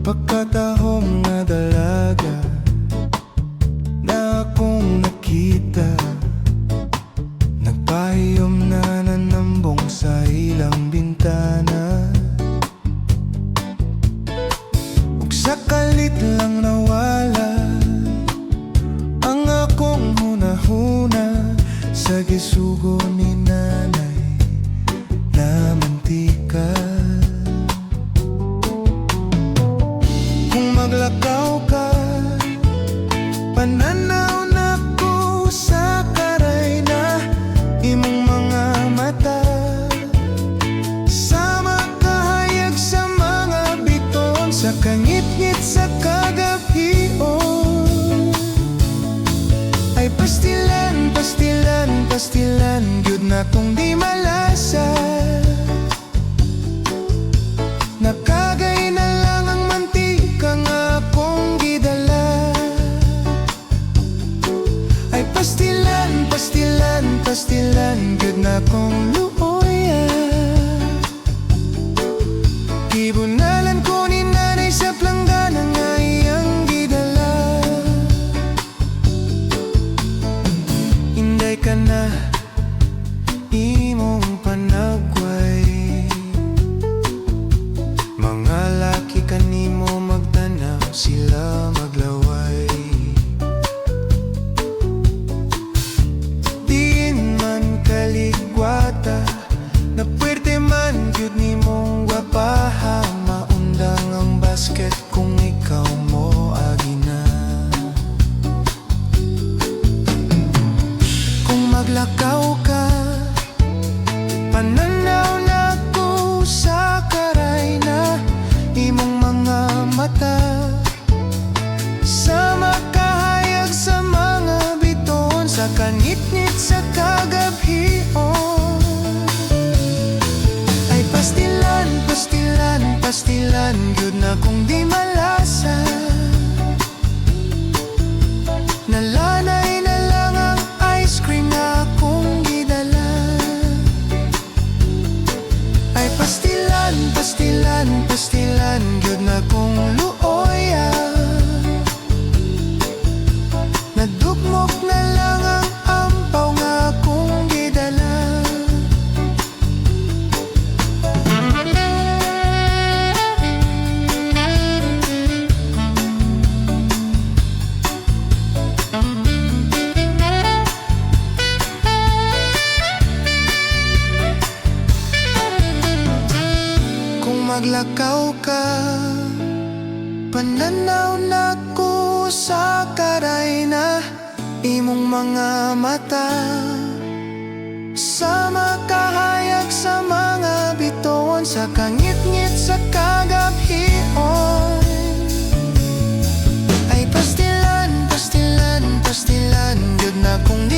Pagkatahom nga dalaga na akong nakita, nagpahiyom na nanambong sa ilang bintana. Ug sa kalit lang nawala ang akong hunahuna sa gisugo ni nanay na mantika. Kung maglakaw ka, pananaw na ko sa karay na imong mga mata. Sama kahayag sa mga biton, sa kangit-ngit sa kagabion. Ay pastilan, pastilan, pastilan, gyud na kong di malasa. Nakagay na lang ang mantika nga akong gidala. Ay pastilan, pastilan, pastilan, gyud na kong luoya. Gibunalan ko ni nanay sa planggana nga iyang gidala. Inday ka na, imong panagway. Mga laki kanimo magtanaw, sila maglaway. Diin man kaligwata, na pwerte man gyud nimong gwapaha. Maundang ang basket kung ikaw mo agina. Kung maglakaw ka, pananaw na ko sa karay na imong mga mata. Sama kahayag sa mga biton, sa kangit-ngit sa kagabion. Ay pastilan, pastilan, pastilan, gyud na kong di malasa. Nalanay na lang ang ice cream na akong gidala. Ay pastilan, pastilan, pastilan, gyud na kong luoya. Nadugmok na lang ang ampaw nga akong gidala. Kung maglakaw ka, pananaw na ko sa karay na imong mga mata. Sama kahayag sa mga biton, sa kangit-ngit sa kagabion. Ay pastilan, pastilan, pastilan, gyud na kong di